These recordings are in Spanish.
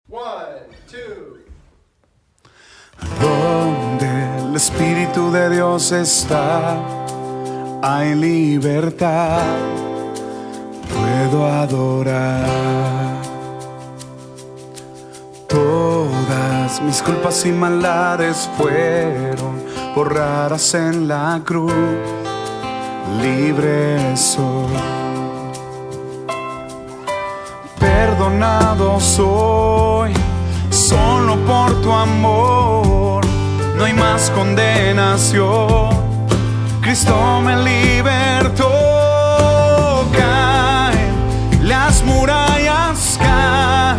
One, two. Donde el Espíritu de Dios está, hay libertad, puedo adorar. Todas mis culpas y maldades fueron borradas en la cruz, libre soy. Perdonado soy, solo por tu amor, no hay más condenación. Cristo me libertó, caen las murallas, caen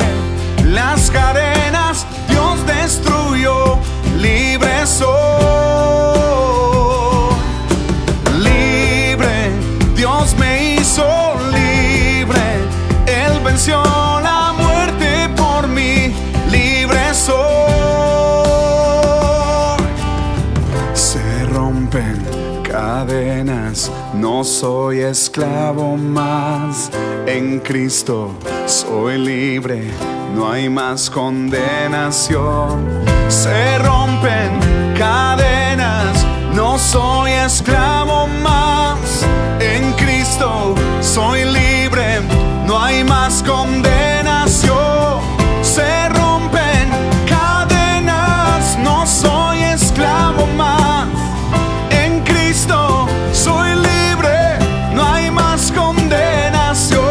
las cadenas, Dios destruyó, libre soy. Libre, Dios me hizo libre, Él venció la muerte por mí, libre soy. Se rompen cadenas, no soy esclavo más, en Cristo soy libre, no hay más condenación. Se rompen cadenas, no soy esclavo más, en Cristo soy libre, no hay más condenación. Se rompen cadenas, no soy esclavo más, en Cristo soy libre, no hay más condenación.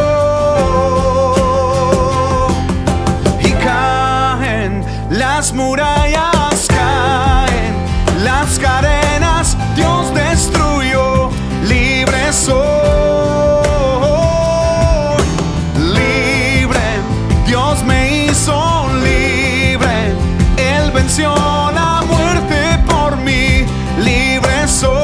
Y caen las murallas, caen las cadenas, Dios destruyó, libre soy. Venció la muerte por mí, libre soy.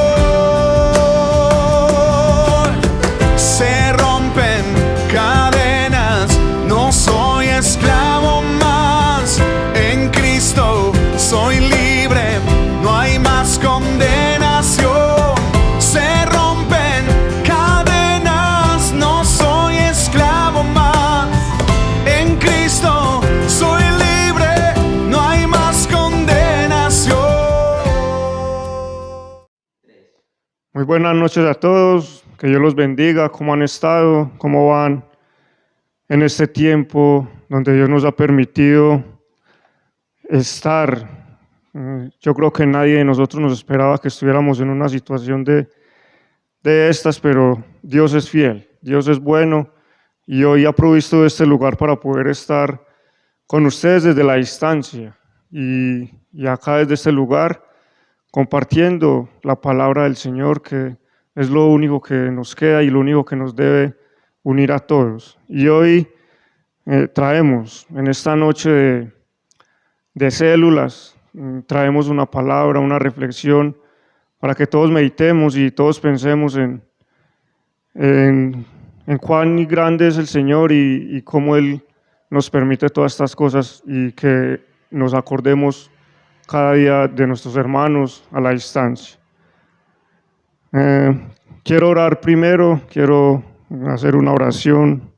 Se rompen cadenas, no soy esclavo más, en Cristo soy libre, no hay más condenación. Se rompen cadenas, no soy esclavo más, en Cristo soy libre, no hay más condenación. Muy buenas noches a todos, que Dios los bendiga. ¿Cómo han estado? ¿Cómo van en este tiempo donde Dios nos ha permitido estar? Yo creo que nadie de nosotros nos esperaba que estuviéramos en una situación de estas, pero Dios es fiel, Dios es bueno, y hoy ha provisto este lugar para poder estar con ustedes desde la distancia y acá desde este lugar compartiendo la palabra del Señor, que es lo único que nos queda y lo único que nos debe unir a todos. Y hoy traemos en esta noche de células, traemos una palabra, una reflexión para que todos meditemos y todos pensemos en cuán grande es el Señor y cómo Él nos permite todas estas cosas, y que nos acordemos cada día de nuestros hermanos a la distancia. Quiero orar primero, quiero hacer una oración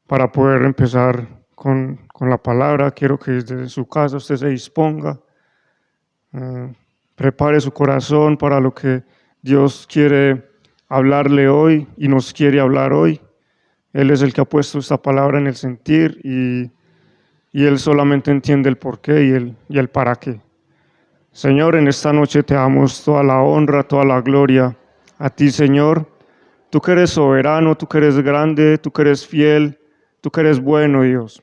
para poder empezar con la palabra. Quiero que desde su casa usted se disponga, prepare su corazón para lo que Dios quiere hablarle hoy y nos quiere hablar hoy. Él es el que ha puesto esta palabra en el sentir, y Él solamente entiende el porqué y el para qué. Señor, en esta noche te damos toda la honra, toda la gloria a ti, Señor. Tú que eres soberano, tú que eres grande, tú que eres fiel, tú que eres bueno, Dios.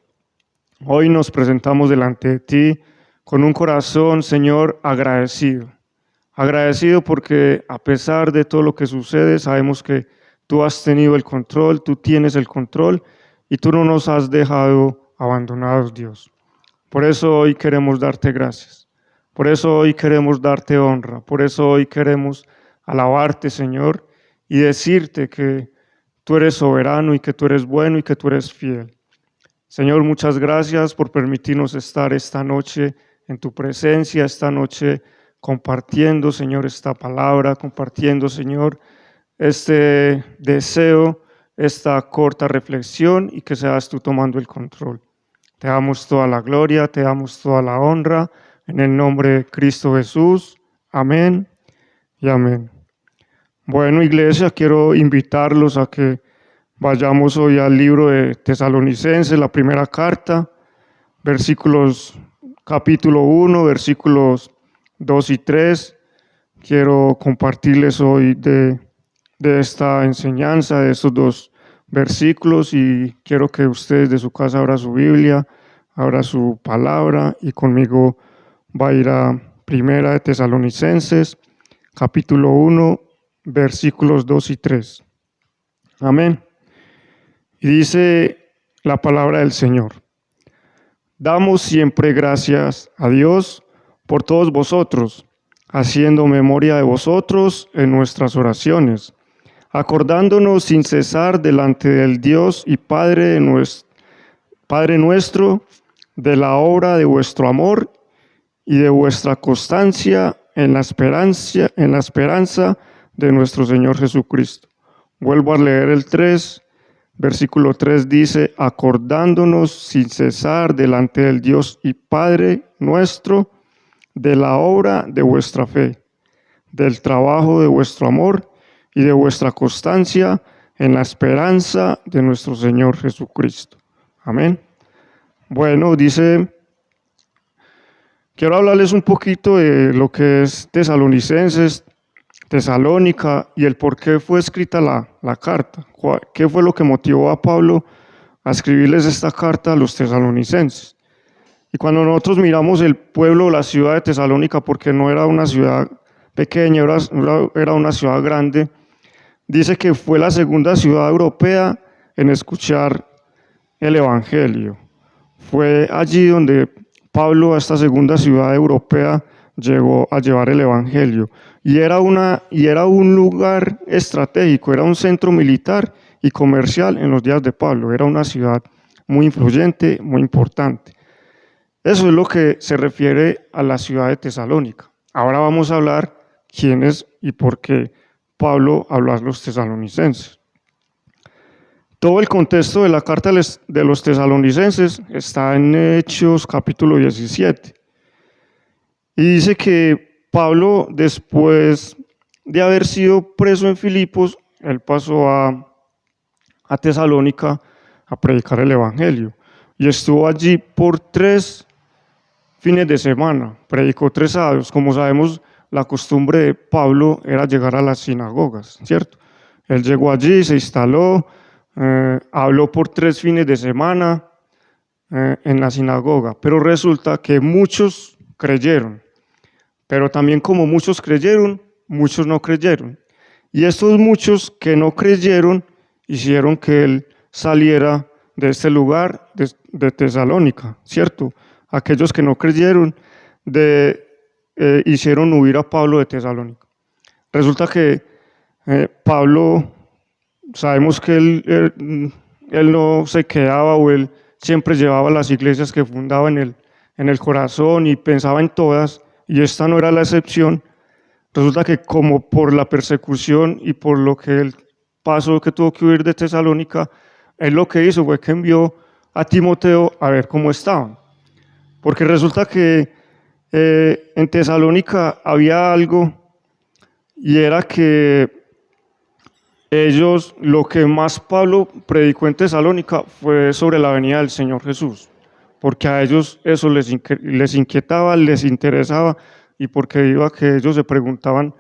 Hoy nos presentamos delante de ti con un corazón, Señor, agradecido. Agradecido porque a pesar de todo lo que sucede, sabemos que tú has tenido el control, tú tienes el control, y tú no nos has dejado abandonados, Dios. Por eso hoy queremos darte gracias. Por eso hoy queremos darte honra, por eso hoy queremos alabarte, Señor, y decirte que tú eres soberano y que tú eres bueno y que tú eres fiel. Señor, muchas gracias por permitirnos estar esta noche en tu presencia, esta noche compartiendo, Señor, esta palabra, compartiendo, Señor, este deseo, esta corta reflexión, y que seas tú tomando el control. Te damos toda la gloria, te damos toda la honra, en el nombre de Cristo Jesús. Amén y amén. Bueno, iglesia, quiero invitarlos a que vayamos hoy al libro de Tesalonicenses, la primera carta, capítulo 1, versículos 2 y 3. Quiero compartirles hoy de esta enseñanza, de estos dos versículos, y quiero que ustedes de su casa abran su Biblia, abran su palabra, y conmigo va a ir a Primera de Tesalonicenses, capítulo 1, versículos 2 y 3. Amén. Y dice la palabra del Señor: damos siempre gracias a Dios por todos vosotros, haciendo memoria de vosotros en nuestras oraciones, acordándonos sin cesar delante del Dios y Padre nuestro, de la obra de vuestro amor y de vuestra constancia en la esperanza de nuestro Señor Jesucristo. Vuelvo a leer el 3, versículo 3 dice: acordándonos sin cesar delante del Dios y Padre nuestro, de la obra de vuestra fe, del trabajo de vuestro amor y de vuestra constancia en la esperanza de nuestro Señor Jesucristo. Amén. Bueno, quiero hablarles un poquito de lo que es Tesalonicenses, Tesalónica, y el por qué fue escrita la carta. ¿Qué fue lo que motivó a Pablo a escribirles esta carta a los tesalonicenses? Y cuando nosotros miramos el pueblo, la ciudad de Tesalónica, porque no era una ciudad pequeña, era una ciudad grande, dice que fue la segunda ciudad europea en escuchar el Evangelio. Fue allí donde Pablo, a esta segunda ciudad europea, llegó a llevar el Evangelio. Y era un lugar estratégico, era un centro militar y comercial en los días de Pablo. Era una ciudad muy influyente, muy importante. Eso es lo que se refiere a la ciudad de Tesalónica. Ahora vamos a hablar quién es y por qué Pablo habló a los tesalonicenses. Todo el contexto de la carta de los tesalonicenses está en Hechos capítulo 17. Y dice que Pablo, después de haber sido preso en Filipos, él pasó a Tesalónica a predicar el Evangelio. Y estuvo allí por 3 fines de semana, predicó 3 sábados. Como sabemos, la costumbre de Pablo era llegar a las sinagogas, ¿cierto? Él llegó allí, se instaló, habló por 3 fines de semana en la sinagoga, pero resulta que muchos creyeron, pero también como muchos creyeron, muchos no creyeron. Y estos muchos que no creyeron hicieron que él saliera de este lugar de Tesalónica, ¿cierto? Aquellos que no creyeron hicieron huir a Pablo de Tesalónica. Resulta que Pablo, sabemos que él no se quedaba, o él siempre llevaba las iglesias que fundaba en el corazón y pensaba en todas, y esta no era la excepción. Resulta que como por la persecución y por lo que él pasó, que tuvo que huir de Tesalónica, él lo que hizo fue que envió a Timoteo a ver cómo estaban. Porque resulta que en Tesalónica había algo, y era que ellos, lo que más Pablo predicó en Tesalónica fue sobre la venida del Señor Jesús, porque a ellos eso les inquietaba, les interesaba, y porque iba que ellos se preguntaban,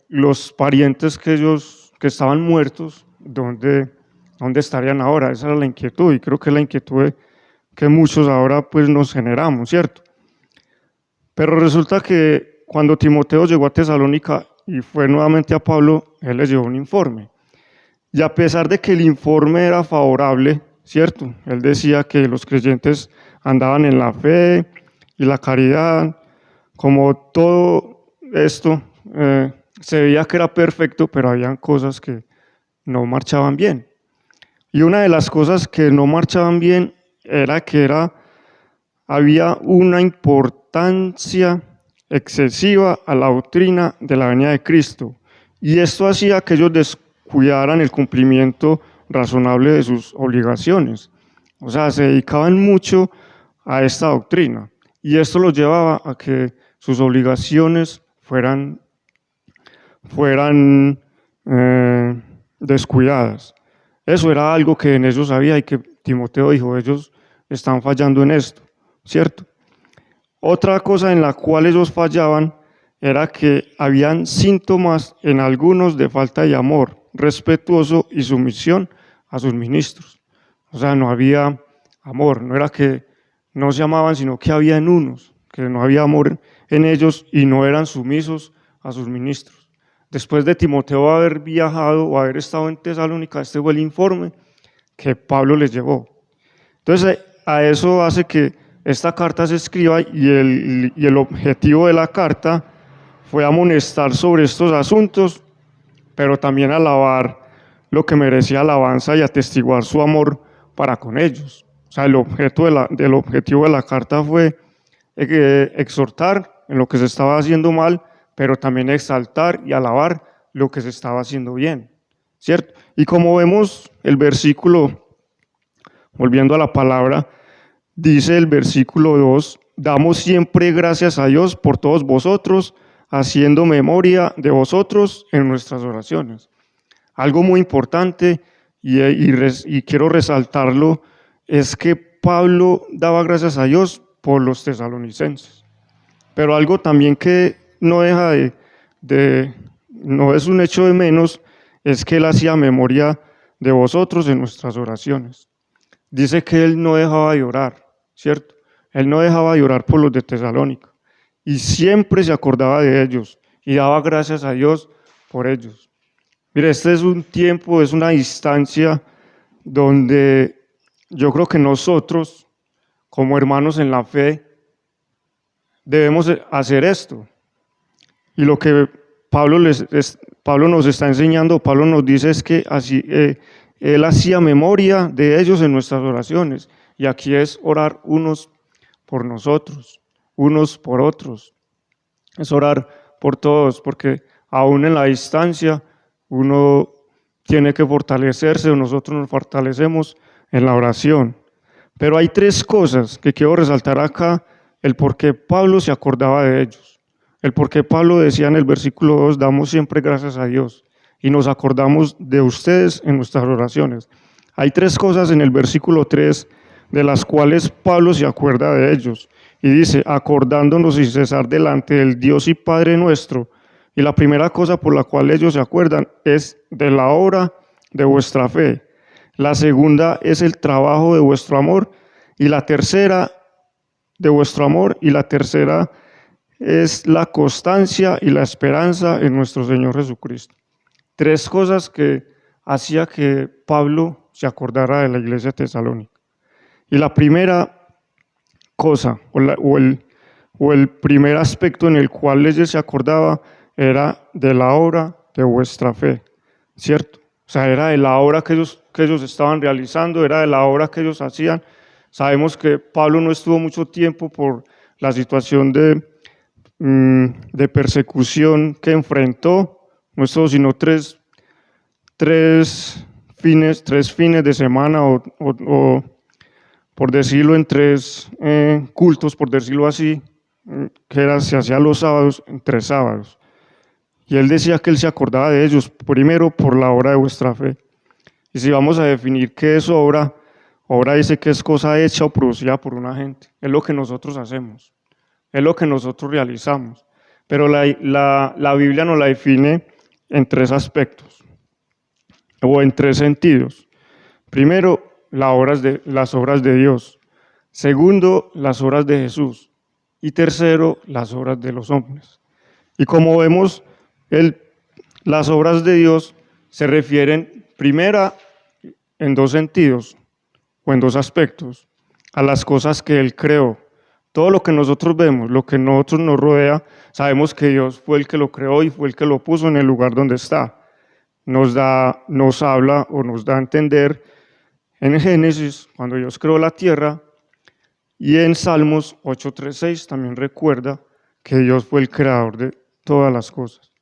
los parientes que estaban muertos, ¿dónde estarían ahora? Esa era la inquietud, y creo que la inquietud que muchos ahora pues nos generamos, ¿cierto? Pero resulta que cuando Timoteo llegó a Tesalónica y fue nuevamente a Pablo, él le llevó un informe. Y a pesar de que el informe era favorable, ¿cierto? Él decía que los creyentes andaban en la fe y la caridad, como todo esto, se veía que era perfecto, pero habían cosas que no marchaban bien. Y una de las cosas que no marchaban bien era que había una importancia excesiva a la doctrina de la venida de Cristo, y esto hacía que ellos descuidaran el cumplimiento razonable de sus obligaciones. O sea, se dedicaban mucho a esta doctrina. Y esto los llevaba a que sus obligaciones fueran descuidadas. Eso era algo que en ellos había y que Timoteo dijo, ellos están fallando en esto, ¿cierto? Otra cosa en la cual ellos fallaban era que habían síntomas en algunos de falta de amor respetuoso y sumisión a sus ministros. O sea, no había amor, no era que no se amaban, sino que había en unos, que no había amor en ellos y no eran sumisos a sus ministros. Después de Timoteo haber viajado o haber estado en Tesalónica, este fue el informe que Pablo les llevó. Entonces, a eso hace que esta carta se escriba y el objetivo de la carta fue amonestar sobre estos asuntos, pero también alabar lo que merecía alabanza y atestiguar su amor para con ellos. O sea, el objetivo de la carta fue exhortar en lo que se estaba haciendo mal, pero también exaltar y alabar lo que se estaba haciendo bien, ¿cierto? Y como vemos el versículo, volviendo a la palabra, dice el versículo 2, damos siempre gracias a Dios por todos vosotros, haciendo memoria de vosotros en nuestras oraciones. Algo muy importante y quiero resaltarlo es que Pablo daba gracias a Dios por los tesalonicenses. Pero algo también que no deja no es un hecho de menos, es que él hacía memoria de vosotros en nuestras oraciones. Dice que él no dejaba de orar, ¿cierto? Él no dejaba de orar por los de Tesalónica y siempre se acordaba de ellos y daba gracias a Dios por ellos. Mire, este es un tiempo, es una instancia donde yo creo que nosotros, como hermanos en la fe, debemos hacer esto. Y lo que Pablo nos está enseñando, Pablo nos dice es que así, él hacía memoria de ellos en nuestras oraciones. Y aquí es orar unos por nosotros, unos por otros. Es orar por todos, porque aún en la distancia uno tiene que fortalecerse, o nosotros nos fortalecemos en la oración. Pero hay tres cosas que quiero resaltar acá, el por qué Pablo se acordaba de ellos, el por qué Pablo decía en el versículo 2, damos siempre gracias a Dios y nos acordamos de ustedes en nuestras oraciones. Hay tres cosas en el versículo 3 de las cuales Pablo se acuerda de ellos y dice, acordándonos sin cesar delante del Dios y Padre nuestro. Y la primera cosa por la cual ellos se acuerdan es de la obra de vuestra fe. La segunda es el trabajo de vuestro amor y la tercera de vuestro amor y la tercera es la constancia y la esperanza en nuestro Señor Jesucristo. Tres cosas que hacía que Pablo se acordara de la iglesia de Tesalónica. Y la primera cosa o el primer aspecto en el cual ellos se acordaba era de la obra de vuestra fe, ¿cierto? O sea, era de la obra que ellos estaban realizando, era de la obra que ellos hacían. Sabemos que Pablo no estuvo mucho tiempo por la situación de persecución que enfrentó, no estuvo sino tres fines de semana o por decirlo en tres cultos, por decirlo así, que se hacía los sábados, en 3 sábados. Y él decía que él se acordaba de ellos, primero por la obra de vuestra fe. Y si vamos a definir qué es obra dice que es cosa hecha o producida por una gente. Es lo que nosotros hacemos, es lo que nosotros realizamos. Pero la Biblia nos la define en 3 aspectos, o en 3 sentidos. Primero, las obras de Dios. Segundo, las obras de Jesús. Y tercero, las obras de los hombres. Y como vemos, las obras de Dios se refieren, primera, en 2 sentidos, o en 2 aspectos, a las cosas que Él creó. Todo lo que nosotros vemos, lo que nosotros nos rodea, sabemos que Dios fue el que lo creó y fue el que lo puso en el lugar donde está. Nos habla o nos da a entender en Génesis, cuando Dios creó la tierra, y en Salmos 8:3-6 también recuerda que Dios fue el creador de todas las cosas.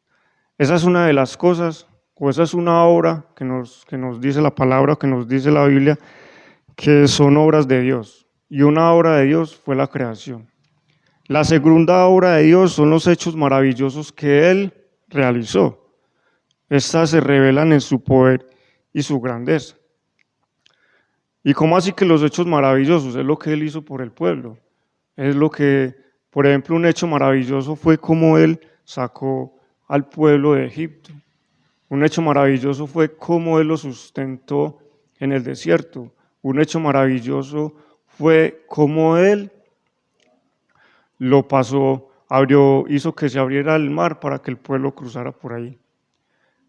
Esa es una de las cosas, o esa es una obra que nos dice la palabra, que nos dice la Biblia, que son obras de Dios, y una obra de Dios fue la creación. La segunda obra de Dios son los hechos maravillosos que Él realizó. Estas se revelan en su poder y su grandeza. ¿Y cómo así que los hechos maravillosos? Es lo que Él hizo por el pueblo. Es lo que, por ejemplo, un hecho maravilloso fue cómo Él sacó al pueblo de Egipto. Un hecho maravilloso fue cómo Él lo sustentó en el desierto. Un hecho maravilloso fue cómo Él lo pasó, hizo que se abriera el mar para que el pueblo cruzara por ahí.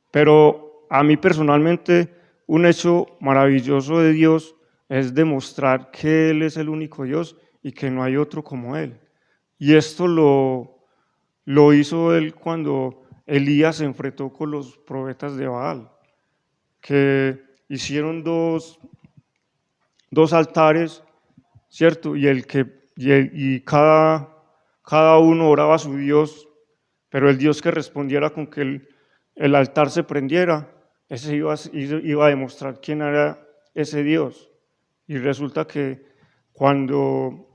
Pero a mí personalmente, un hecho maravilloso de Dios es demostrar que Él es el único Dios y que no hay otro como Él. Y esto lo hizo Él cuando Elías se enfrentó con los profetas de Baal, que hicieron dos altares, ¿cierto? Y cada uno oraba a su Dios, pero el Dios que respondiera con que el altar se prendiera, ese iba a demostrar quién era ese Dios. Y resulta que cuando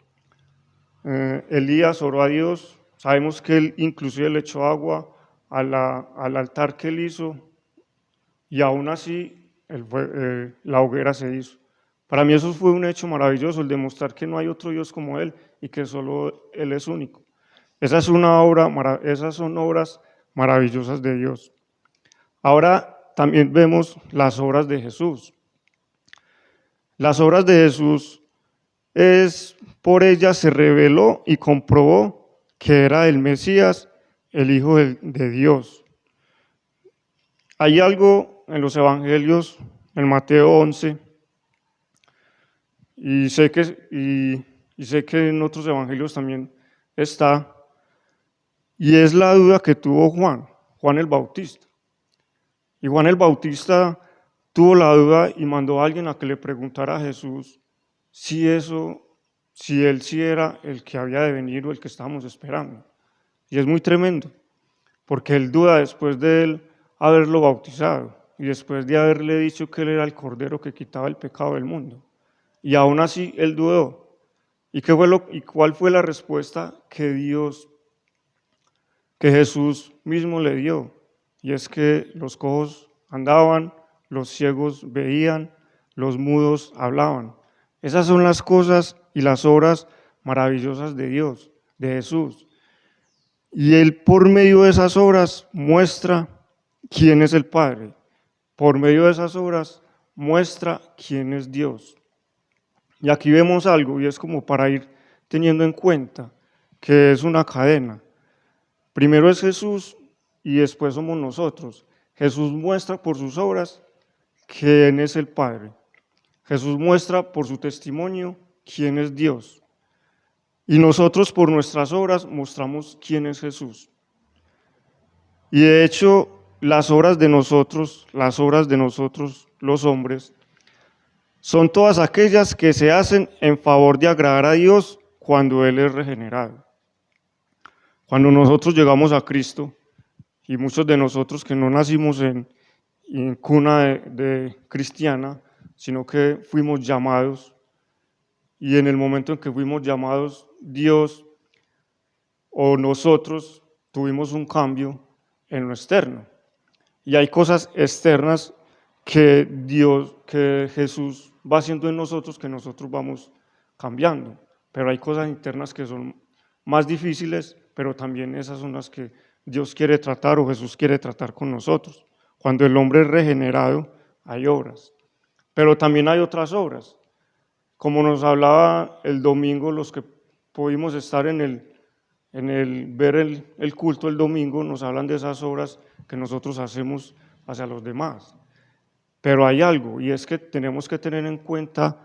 Elías oró a Dios, sabemos que él inclusive le echó agua al altar que él hizo, y aún así la hoguera se hizo. Para mí eso fue un hecho maravilloso, el demostrar que no hay otro Dios como Él y que solo Él es único. Esas son obras maravillosas de Dios. Ahora también vemos las obras de Jesús. Las obras de Jesús por ellas se reveló y comprobó que era el Mesías, el Hijo de Dios. Hay algo en los evangelios, en Mateo 11, y sé que en otros evangelios también está, y es la duda que tuvo Juan el Bautista. Y Juan el Bautista tuvo la duda y mandó a alguien a que le preguntara a Jesús si él sí era el que había de venir o el que estábamos esperando. Y es muy tremendo, porque él duda después de él haberlo bautizado y después de haberle dicho que él era el Cordero que quitaba el pecado del mundo. Y aún así él dudó. ¿Y cuál fue la respuesta que Jesús mismo le dio? Y es que los cojos andaban, los ciegos veían, los mudos hablaban. Esas son las cosas y las obras maravillosas de Dios, de Jesús. Y Él por medio de esas obras muestra quién es el Padre. Por medio de esas obras muestra quién es Dios. Y aquí vemos algo, y es como para ir teniendo en cuenta que es una cadena. Primero es Jesús y después somos nosotros. Jesús muestra por sus obras quién es el Padre. Jesús muestra por su testimonio quién es Dios. Y nosotros por nuestras obras mostramos quién es Jesús. Y de hecho, las obras de nosotros, los hombres, son todas aquellas que se hacen en favor de agradar a Dios cuando Él es regenerado. Cuando nosotros llegamos a Cristo, y muchos de nosotros que no nacimos en cuna de cristiana, sino que fuimos llamados, y en el momento en que fuimos llamados, Dios o nosotros tuvimos un cambio en lo externo. Y hay cosas externas que Jesús va haciendo en nosotros que nosotros vamos cambiando, pero hay cosas internas que son más difíciles, pero también esas son las que Dios quiere tratar o Jesús quiere tratar con nosotros. Cuando el hombre es regenerado, hay obras, pero también hay otras obras. Como nos hablaba el domingo, los que pudimos estar ver el culto el domingo, nos hablan de esas obras que nosotros hacemos hacia los demás. Pero hay algo, y es que tenemos que tener en cuenta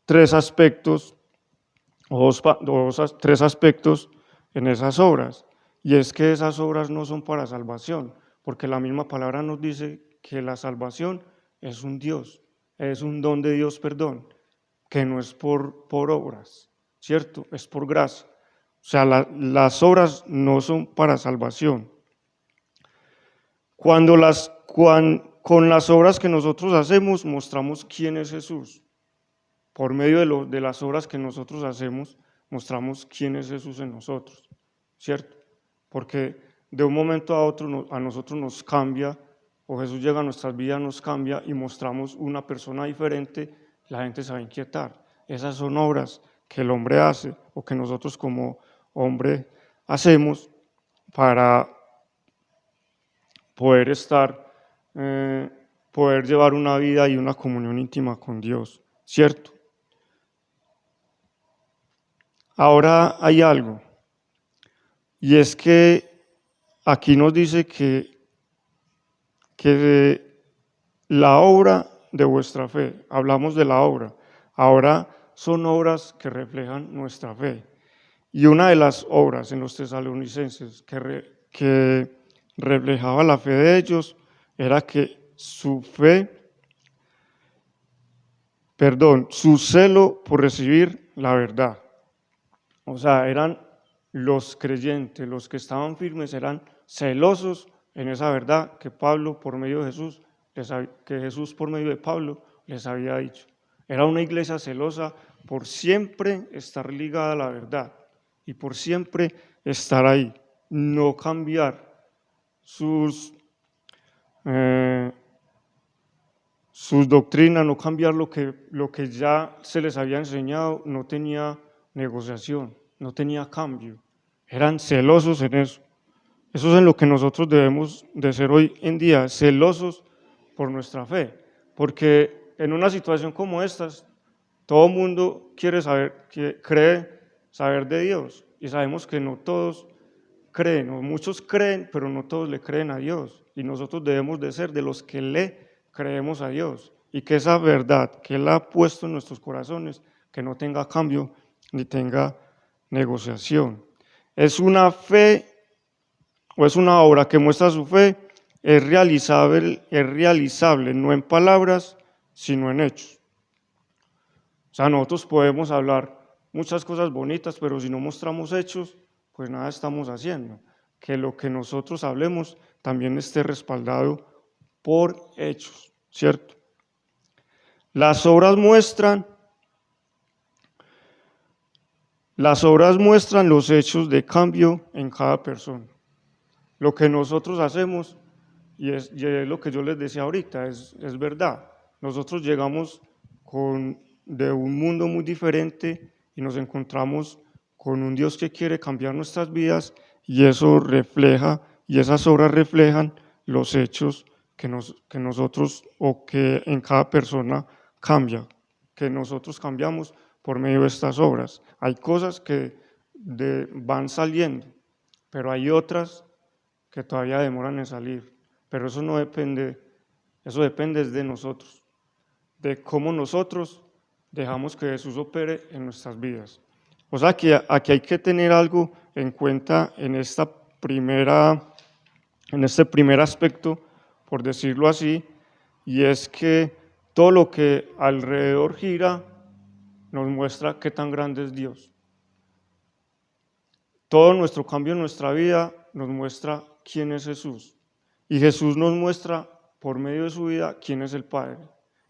tres aspectos en esas obras, y es que esas obras no son para salvación, porque la misma palabra nos dice que la salvación es un Dios, es un don de Dios, perdón, que no es por obras, ¿cierto? Es por gracia. O sea, las obras no son para salvación. Con las obras que nosotros hacemos, mostramos quién es Jesús. por medio de las obras que nosotros hacemos, mostramos quién es Jesús en nosotros, ¿cierto? Porque de un momento a otro a nosotros nos cambia, o Jesús llega a nuestras vidas, nos cambia y mostramos una persona diferente, la gente se va a inquietar. Esas son obras que el hombre hace o que nosotros como hombre hacemos para poder poder llevar una vida y una comunión íntima con Dios, ¿cierto? Ahora hay algo, y es que aquí nos dice que la obra de vuestra fe, hablamos de la obra, ahora son obras que reflejan nuestra fe. Y una de las obras en los tesalonicenses que reflejaba la fe de ellos era que su celo por recibir la verdad. O sea, eran los creyentes, los que estaban firmes, eran celosos en esa verdad que Pablo por medio de Jesús, que Jesús por medio de Pablo les había dicho. Era una iglesia celosa por siempre estar ligada a la verdad y por siempre estar ahí, no cambiar sus doctrinas, no cambiar lo que ya se les había enseñado, no tenía negociación, no tenía cambio. Eran celosos en eso. Eso es en lo que nosotros debemos de ser hoy en día, celosos por nuestra fe. Porque en una situación como esta, todo el mundo cree saber de Dios. Y sabemos que no todos creen, o muchos creen, pero no todos le creen a Dios. Y nosotros debemos de ser de los que le creemos a Dios. Y que esa verdad que Él ha puesto en nuestros corazones, que no tenga cambio ni tenga negociación. Es una fe o es una obra que muestra su fe, es realizable no en palabras, sino en hechos. O sea, nosotros podemos hablar muchas cosas bonitas, pero si no mostramos hechos, pues nada estamos haciendo. Que lo que nosotros hablemos también esté respaldado por hechos, ¿cierto? Las obras muestran los hechos de cambio en cada persona. Lo que nosotros hacemos, y es lo que yo les decía ahorita, es verdad. Nosotros llegamos de un mundo muy diferente y nos encontramos con un Dios que quiere cambiar nuestras vidas y eso refleja, y esas obras reflejan los hechos que nosotros o que en cada persona cambia, que nosotros cambiamos por medio de estas obras. Hay cosas que van saliendo, pero hay otras que todavía demoran en salir, pero eso no depende, eso depende de nosotros, de cómo nosotros dejamos que Jesús opere en nuestras vidas. O sea que aquí hay que tener algo en cuenta en este primer aspecto, por decirlo así, y es que todo lo que alrededor gira nos muestra qué tan grande es Dios. Todo nuestro cambio en nuestra vida nos muestra quién es Jesús. Y Jesús nos muestra por medio de su vida quién es el Padre.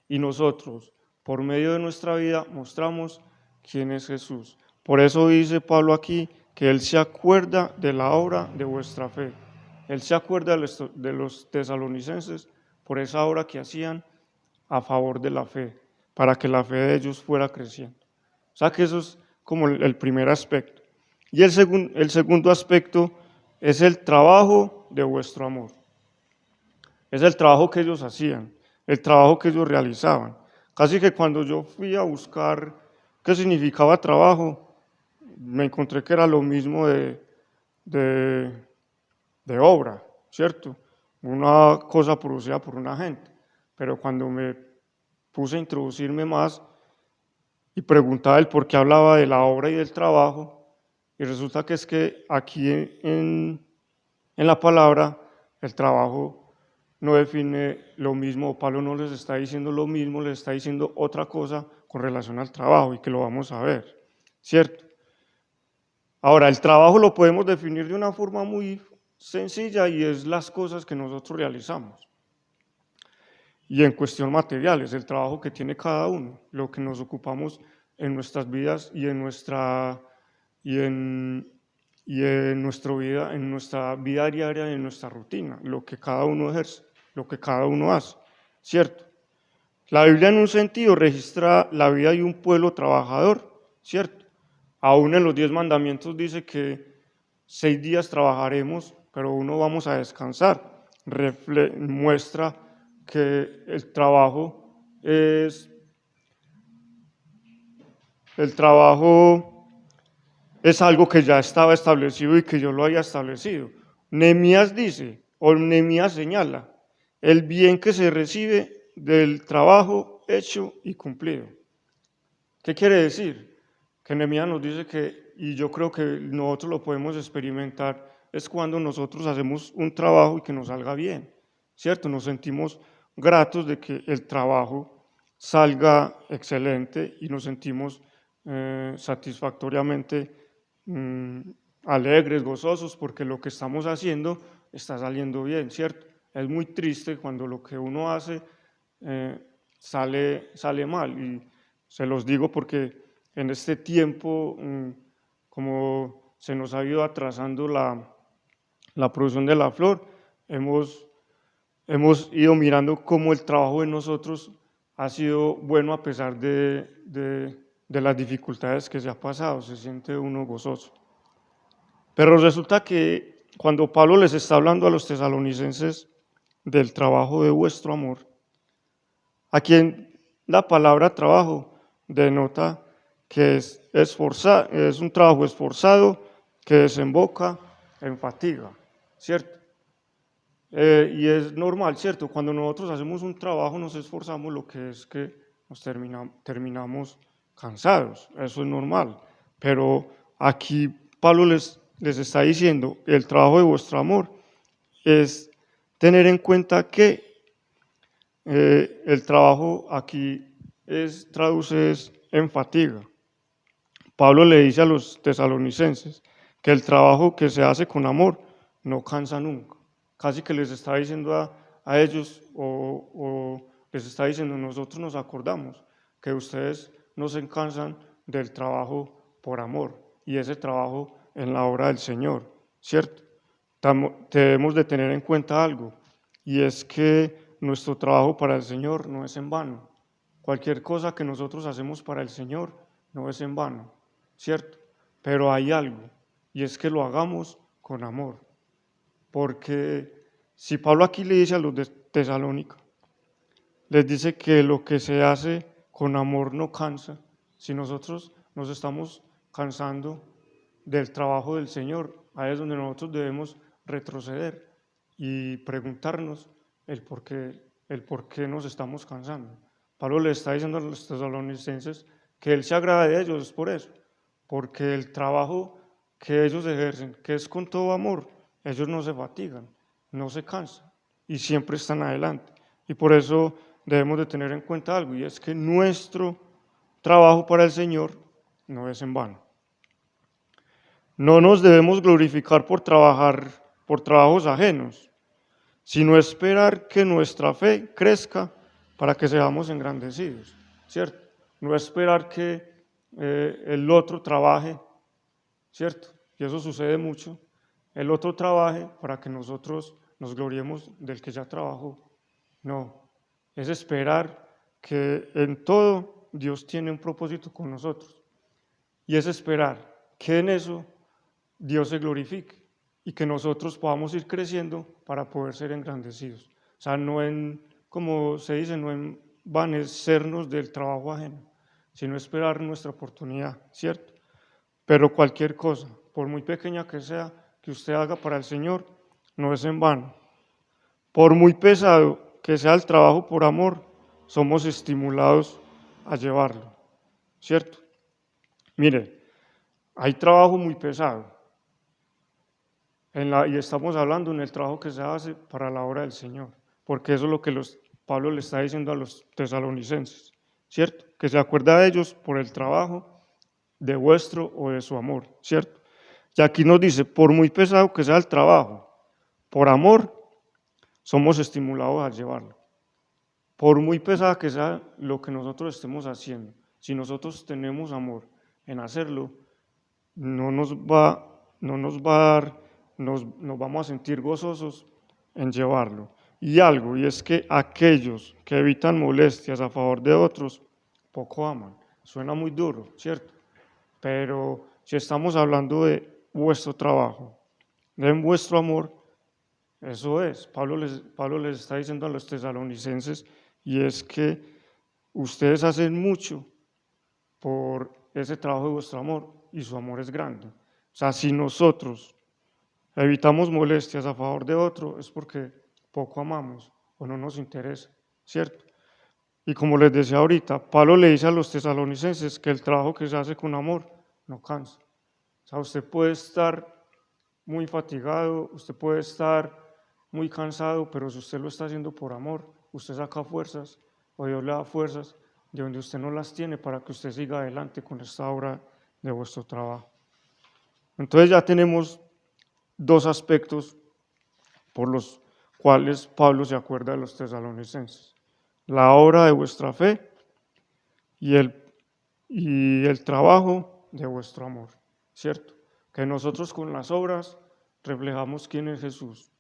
Y nosotros, por medio de nuestra vida, mostramos quién es Jesús. Por eso dice Pablo aquí que Él se acuerda de la obra de vuestra fe. Él se acuerda de los tesalonicenses por esa obra que hacían a favor de la fe, para que la fe de ellos fuera creciendo. O sea que eso es como el primer aspecto. Y el segundo aspecto es el trabajo de vuestro amor. Es el trabajo que ellos hacían, el trabajo que ellos realizaban. Casi que cuando yo fui a buscar qué significaba trabajo, me encontré que era lo mismo de obra, ¿cierto? Una cosa producida por una gente. Pero cuando me puse a introducirme más y preguntaba el por qué hablaba de la obra y del trabajo, y resulta que es que aquí en la palabra el trabajo no define lo mismo, Pablo no les está diciendo lo mismo, les está diciendo otra cosa con relación al trabajo y que lo vamos a ver, ¿cierto? Ahora, el trabajo lo podemos definir de una forma muy sencilla y es las cosas que nosotros realizamos. y en cuestión material, es el trabajo que tiene cada uno, lo que nos ocupamos en nuestras vidas y en nuestra vida, en nuestra vida diaria, en nuestra rutina, lo que cada uno ejerce, lo que cada uno hace, ¿cierto? La Biblia en un sentido registra la vida de un pueblo trabajador, ¿cierto? Aún en los 10 mandamientos dice que 6 días trabajaremos, pero uno vamos a descansar. Muestra que el trabajo es algo que ya estaba establecido y que yo lo había establecido. Nehemías dice, o Nehemías señala, el bien que se recibe del trabajo hecho y cumplido. ¿Qué quiere decir? Que Nehemías nos dice que, y yo creo que nosotros lo podemos experimentar, es cuando nosotros hacemos un trabajo y que nos salga bien, ¿cierto? Nos sentimos gratos de que el trabajo salga excelente y nos sentimos satisfactoriamente alegres, gozosos, porque lo que estamos haciendo está saliendo bien, ¿cierto? Es muy triste cuando lo que uno hace sale mal, y se los digo porque en este tiempo, como se nos ha ido atrasando la producción de la flor, hemos ido mirando cómo el trabajo de nosotros ha sido bueno a pesar de las dificultades que se ha pasado, se siente uno gozoso. Pero resulta que cuando Pablo les está hablando a los tesalonicenses del trabajo de vuestro amor, aquí en la palabra trabajo denota que es un trabajo esforzado que desemboca en fatiga, ¿cierto? Y es normal, ¿cierto? Cuando nosotros hacemos un trabajo nos esforzamos, lo que es que nos terminamos cansados, eso es normal. Pero aquí Pablo les está diciendo, el trabajo de vuestro amor es tener en cuenta que el trabajo aquí traduce en fatiga. Pablo le dice a los tesalonicenses que el trabajo que se hace con amor no cansa nunca. Casi que les está diciendo a ellos, o les está diciendo, nosotros nos acordamos que ustedes no se cansan del trabajo por amor, y ese trabajo en la obra del Señor, ¿cierto? Debemos de tener en cuenta algo, y es que nuestro trabajo para el Señor no es en vano. Cualquier cosa que nosotros hacemos para el Señor no es en vano, ¿cierto? Pero hay algo, y es que lo hagamos con amor. Porque si Pablo aquí le dice a los de Tesalónica, les dice que lo que se hace con amor no cansa, si nosotros nos estamos cansando del trabajo del Señor, ahí es donde nosotros debemos retroceder y preguntarnos el por qué nos estamos cansando. Pablo le está diciendo a los tesalonicenses que él se agrada de ellos, es por eso, porque el trabajo que ellos ejercen, que es con todo amor, ellos no se fatigan, no se cansan y siempre están adelante. Y por eso debemos de tener en cuenta algo, y es que nuestro trabajo para el Señor no es en vano. No nos debemos glorificar por trabajos ajenos, sino esperar que nuestra fe crezca para que seamos engrandecidos, ¿cierto? No esperar que el otro trabaje, ¿cierto? Y eso sucede mucho. El otro trabaje para que nosotros nos gloriemos del que ya trabajó. No, es esperar que en todo Dios tiene un propósito con nosotros. Y es esperar que en eso Dios se glorifique y que nosotros podamos ir creciendo para poder ser engrandecidos. O sea, no como se dice, no en vanecernos del trabajo ajeno, sino esperar nuestra oportunidad, ¿cierto? Pero cualquier cosa, por muy pequeña que sea, que usted haga para el Señor, no es en vano. Por muy pesado que sea el trabajo por amor, somos estimulados a llevarlo, ¿cierto? Mire, hay trabajo muy pesado, y estamos hablando en el trabajo que se hace para la obra del Señor, porque eso es lo que Pablo le está diciendo a los tesalonicenses, ¿cierto? Que se acuerda de ellos por el trabajo de vuestro o de su amor, ¿cierto? Y aquí nos dice, por muy pesado que sea el trabajo, por amor, somos estimulados a llevarlo. por muy pesada que sea lo que nosotros estemos haciendo, si nosotros tenemos amor en hacerlo, no nos va a dar, nos vamos a sentir gozosos en llevarlo. Y es que aquellos que evitan molestias a favor de otros, poco aman. Suena muy duro, ¿cierto? Pero si estamos hablando de vuestro trabajo, de vuestro amor, eso es. Pablo les está diciendo a los tesalonicenses, y es que ustedes hacen mucho por ese trabajo de vuestro amor, y su amor es grande. O sea, si nosotros evitamos molestias a favor de otro, es porque poco amamos o no nos interesa, ¿cierto? Y como les decía ahorita, Pablo le dice a los tesalonicenses que el trabajo que se hace con amor no cansa. O sea, usted puede estar muy fatigado, usted puede estar muy cansado, pero si usted lo está haciendo por amor, usted saca fuerzas, o Dios le da fuerzas de donde usted no las tiene para que usted siga adelante con esta obra de vuestro trabajo. Entonces ya tenemos dos aspectos por los cuales Pablo se acuerda de los tesalonicenses: la obra de vuestra fe y el trabajo de vuestro amor, ¿cierto? Que nosotros con las obras reflejamos quién es Jesús,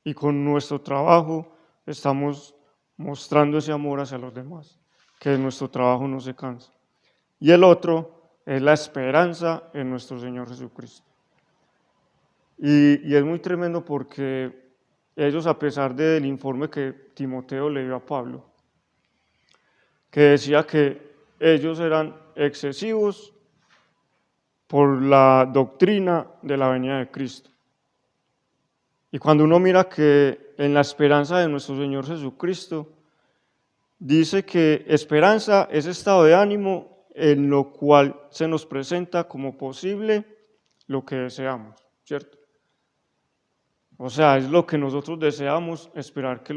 y con nuestro trabajo estamos mostrando ese amor hacia los demás, que nuestro trabajo no se cansa. Y el otro es la esperanza en nuestro Señor Jesucristo. Y es muy tremendo porque ellos, a pesar del informe que Timoteo le dio a Pablo, que decía que ellos eran excesivos por la doctrina de la venida de Cristo. Y cuando uno mira que en la esperanza de nuestro Señor Jesucristo, dice que esperanza es estado de ánimo en lo cual se nos presenta como posible lo que deseamos, ¿cierto? O sea, es lo que nosotros deseamos, esperar que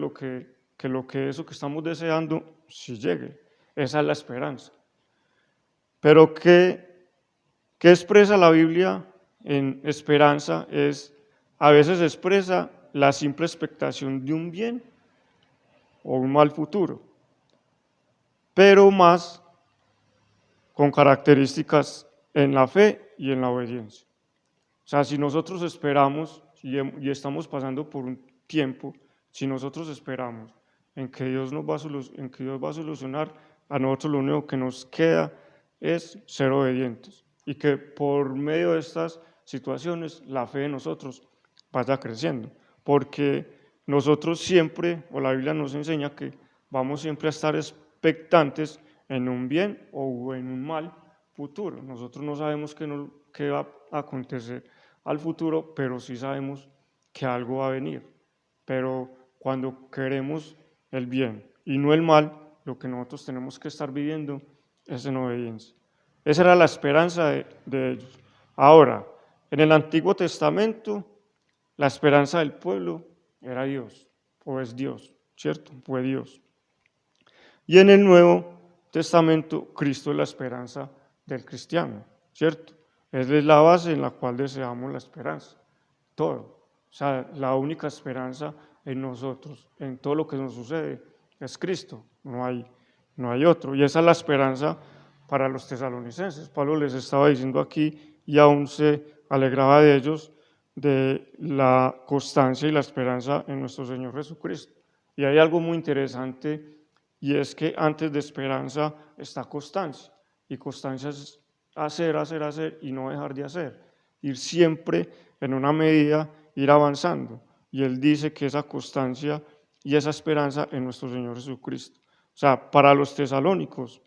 eso que estamos deseando sí llegue. Esa es la esperanza. Pero ¿qué expresa la Biblia en esperanza? A veces expresa la simple expectación de un bien o un mal futuro, pero más con características en la fe y en la obediencia. O sea, si nosotros esperamos y estamos pasando por un tiempo, si nosotros esperamos en que Dios va a solucionar, a nosotros lo único que nos queda es ser obedientes, y que por medio de estas situaciones la fe de nosotros vaya creciendo, porque nosotros siempre, o la Biblia nos enseña que vamos siempre a estar expectantes en un bien o en un mal futuro. Nosotros no sabemos qué va a acontecer al futuro, pero sí sabemos que algo va a venir. Pero cuando queremos el bien y no el mal, lo que nosotros tenemos que estar viviendo es en obediencia. Esa era la esperanza de ellos. Ahora, en el Antiguo Testamento, la esperanza del pueblo era Dios, o es Dios, ¿cierto? Fue Dios. Y en el Nuevo Testamento, Cristo es la esperanza del cristiano, ¿cierto? Es la base en la cual deseamos la esperanza, todo. O sea, la única esperanza en nosotros, en todo lo que nos sucede, es Cristo, no hay otro. Y esa es la esperanza para los tesalonicenses. Pablo les estaba diciendo aquí, y aún se alegraba de ellos, de la constancia y la esperanza en nuestro Señor Jesucristo. Y hay algo muy interesante, y es que antes de esperanza está constancia, y constancia es hacer y no dejar de hacer, ir siempre en una medida, ir avanzando. Y él dice que esa constancia y esa esperanza en nuestro Señor Jesucristo. O sea, para los tesalónicos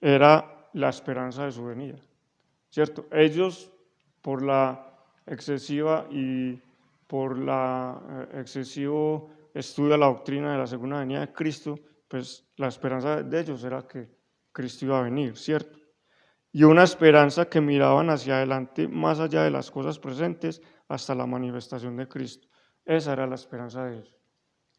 era la esperanza de su venida, ¿cierto? Ellos, por la excesiva y por la excesivo estudio de la doctrina de la segunda venida de Cristo, pues la esperanza de ellos era que Cristo iba a venir, ¿cierto? Y una esperanza que miraban hacia adelante, más allá de las cosas presentes, hasta la manifestación de Cristo. Esa era la esperanza de ellos.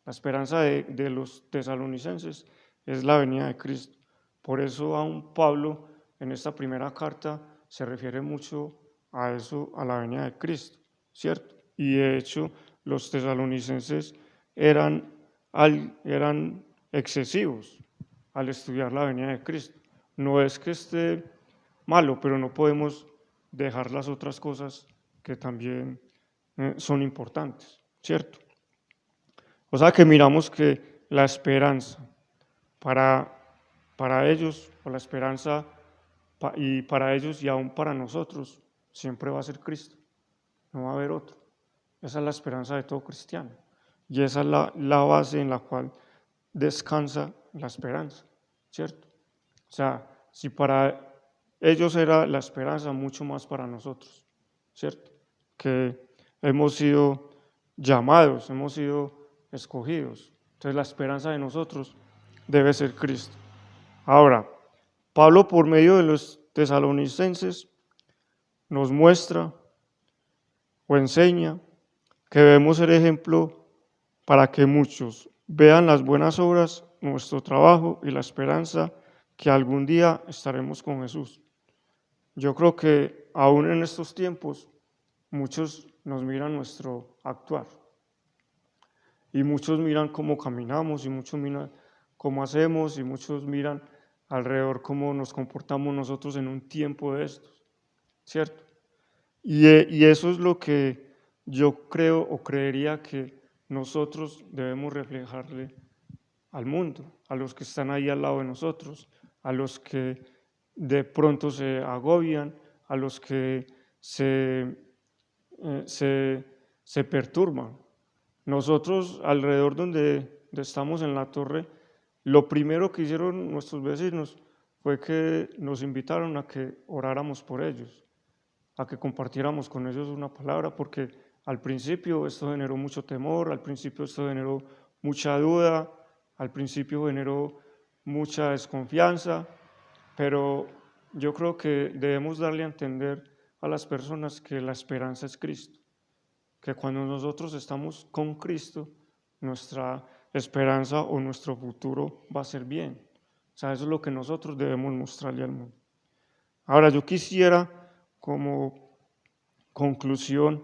La esperanza de los tesalonicenses es la venida de Cristo. Por eso aún Pablo en esta primera carta se refiere mucho a eso, a la venida de Cristo, ¿cierto? Y de hecho los tesalonicenses eran excesivos al estudiar la venida de Cristo. No es que esté malo, pero no podemos dejar las otras cosas que también son importantes, ¿cierto? O sea que miramos que la esperanza para ellos, o la esperanza y para ellos y aún para nosotros, siempre va a ser Cristo, no va a haber otro. Esa es la esperanza de todo cristiano y esa es la base en la cual descansa la esperanza, ¿cierto? O sea, si para ellos era la esperanza, mucho más para nosotros, ¿cierto? Que hemos sido llamados, hemos sido escogidos. Entonces la esperanza de nosotros debe ser Cristo. Ahora, Pablo por medio de los tesalonicenses nos muestra o enseña que debemos ser ejemplo para que muchos vean las buenas obras, nuestro trabajo y la esperanza que algún día estaremos con Jesús. Yo creo que aún en estos tiempos muchos nos miran nuestro actuar y muchos miran cómo caminamos y muchos miran cómo hacemos y muchos miran alrededor cómo nos comportamos nosotros en un tiempo de estos, ¿cierto? Y eso es lo que yo creo o creería que nosotros debemos reflejarle al mundo, a los que están ahí al lado de nosotros, a los que de pronto se agobian, a los que se perturban. Nosotros alrededor donde estamos en la torre, lo primero que hicieron nuestros vecinos fue que nos invitaron a que oráramos por ellos, a que compartiéramos con ellos una palabra, porque al principio esto generó mucho temor, al principio esto generó mucha duda, al principio generó mucha desconfianza, pero yo creo que debemos darle a entender a las personas que la esperanza es Cristo, que cuando nosotros estamos con Cristo, nuestra esperanza o nuestro futuro va a ser bien. O sea, eso es lo que nosotros debemos mostrarle al mundo. Ahora, yo quisiera como conclusión,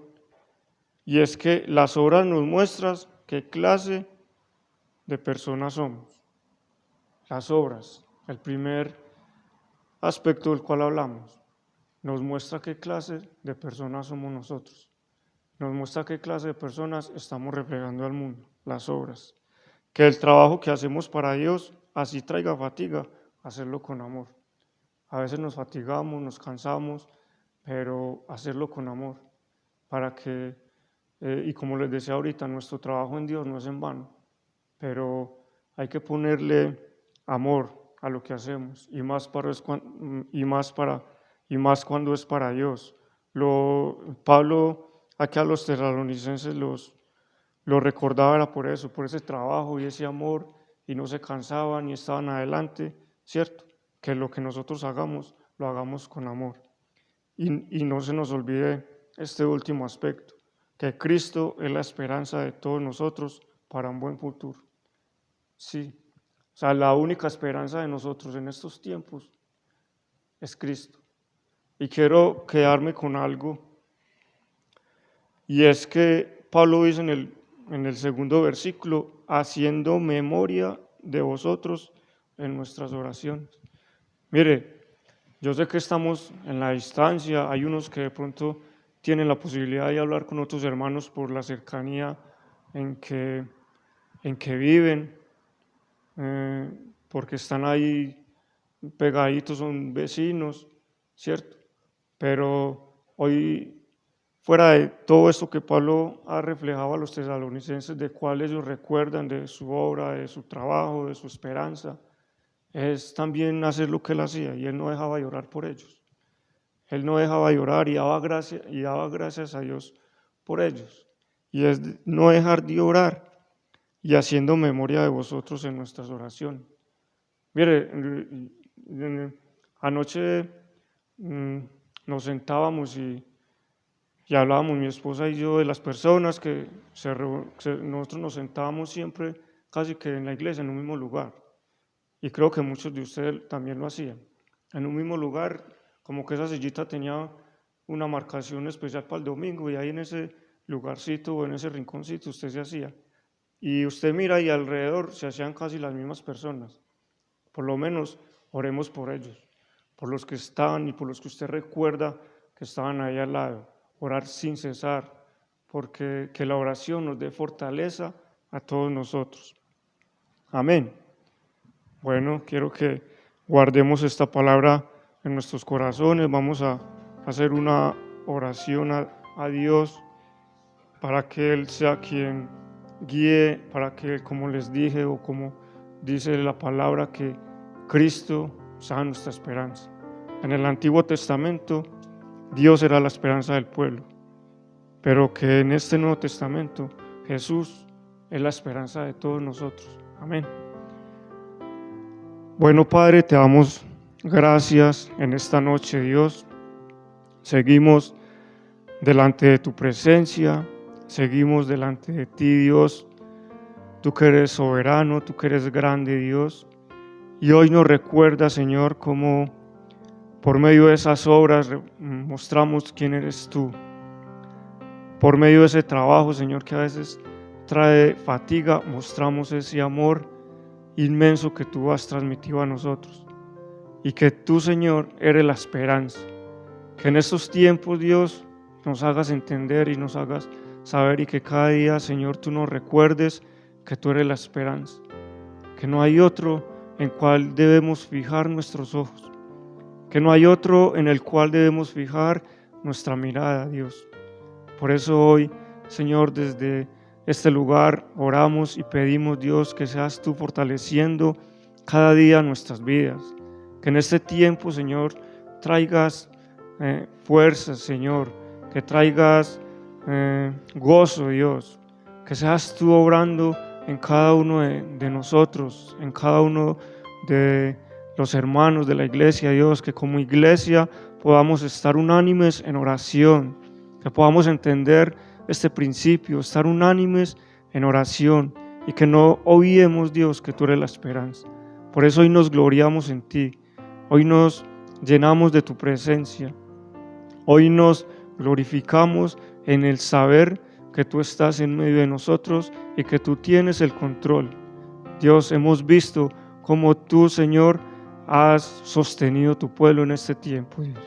y es que las obras nos muestran qué clase de personas somos. Las obras, el primer aspecto del cual hablamos, nos muestra qué clase de personas somos nosotros. Nos muestra qué clase de personas estamos reflejando al mundo, las obras. Que el trabajo que hacemos para Dios, así traiga fatiga, hacerlo con amor. A veces nos fatigamos, nos cansamos, pero hacerlo con amor, para que, y como les decía ahorita, nuestro trabajo en Dios no es en vano, pero hay que ponerle amor a lo que hacemos, y más cuando es para Dios. Pablo aquí a los tesalonicenses los recordaba era por eso, por ese trabajo y ese amor, y no se cansaban y estaban adelante, ¿cierto? Que lo que nosotros hagamos, lo hagamos con amor. Y no se nos olvide este último aspecto, que Cristo es la esperanza de todos nosotros para un buen futuro. Sí, o sea, la única esperanza de nosotros en estos tiempos es Cristo. Y quiero quedarme con algo, y es que Pablo dice en el segundo versículo, haciendo memoria de vosotros en nuestras oraciones. Mire, yo sé que estamos en la distancia, hay unos que de pronto tienen la posibilidad de hablar con otros hermanos por la cercanía en que viven, porque están ahí pegaditos, son vecinos, ¿cierto? Pero hoy, fuera de todo esto que Pablo ha reflejado a los tesalonicenses, de cuál ellos recuerdan de su obra, de su trabajo, de su esperanza, es también hacer lo que él hacía, y él no dejaba de orar por ellos. Él no dejaba de orar y daba gracias a Dios por ellos. Y es no dejar de orar y haciendo memoria de vosotros en nuestras oraciones. Mire, anoche nos sentábamos y hablábamos mi esposa y yo de las personas que nosotros nos sentábamos siempre casi que en la iglesia, en un mismo lugar. Y creo que muchos de ustedes también lo hacían. En un mismo lugar, como que esa sillita tenía una marcación especial para el domingo y ahí en ese lugarcito o en ese rinconcito usted se hacía. y usted mira y alrededor se hacían casi las mismas personas. Por lo menos oremos por ellos, por los que estaban y por los que usted recuerda que estaban ahí al lado. Orar sin cesar, porque que la oración nos dé fortaleza a todos nosotros. Amén. Bueno, quiero que guardemos esta palabra en nuestros corazones. Vamos a hacer una oración a Dios para que Él sea quien guíe, para que, como les dije o como dice la palabra, que Cristo sea nuestra esperanza. En el Antiguo Testamento Dios era la esperanza del pueblo, pero que en este Nuevo Testamento Jesús es la esperanza de todos nosotros. Amén. Bueno, Padre, te damos gracias en esta noche, Dios. Seguimos delante de tu presencia, seguimos delante de ti, Dios. Tú que eres soberano, tú que eres grande, Dios. Y hoy nos recuerda, Señor, cómo por medio de esas obras mostramos quién eres tú. Por medio de ese trabajo, Señor, que a veces trae fatiga, mostramos ese amor inmenso que tú has transmitido a nosotros. Y que tú, Señor, eres la esperanza. Que en estos tiempos, Dios, nos hagas entender y nos hagas saber, y que cada día, Señor, tú nos recuerdes que tú eres la esperanza. Que no hay otro en cual debemos fijar nuestros ojos. Que no hay otro en el cual debemos fijar nuestra mirada, Dios. Por eso hoy, Señor, desde este lugar oramos y pedimos, Dios, que seas tú fortaleciendo cada día nuestras vidas. Que en este tiempo, Señor, traigas fuerzas, Señor. Que traigas gozo, Dios. Que seas tú obrando en cada uno de nosotros, en cada uno de los hermanos de la iglesia, Dios. Que como iglesia podamos estar unánimes en oración. Que podamos entender este principio, estar unánimes en oración, y que no olvidemos, Dios, que tú eres la esperanza. Por eso hoy nos gloriamos en ti, hoy nos llenamos de tu presencia, hoy nos glorificamos en el saber que tú estás en medio de nosotros y que tú tienes el control. Dios, hemos visto cómo tú, Señor, has sostenido tu pueblo en este tiempo, Dios.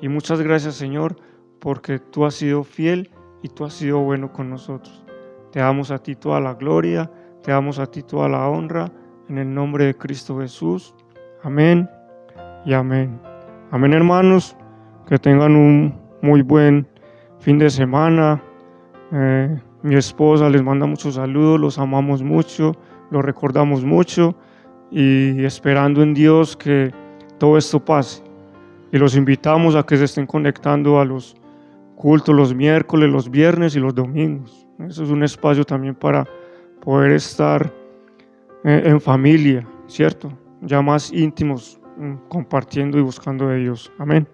Y muchas gracias, Señor, porque tú has sido fiel y tú has sido bueno con nosotros. Te damos a ti toda la gloria, te damos a ti toda la honra, en el nombre de Cristo Jesús. Amén y amén. Amén, hermanos, que tengan un muy buen fin de semana. Mi esposa les manda muchos saludos, los amamos mucho, los recordamos mucho, y esperando en Dios que todo esto pase. Y los invitamos a que se estén conectando a los cultos los miércoles, los viernes y los domingos. Eso es un espacio también para poder estar en familia, ¿cierto? Ya más íntimos, compartiendo y buscando de Dios. Amén.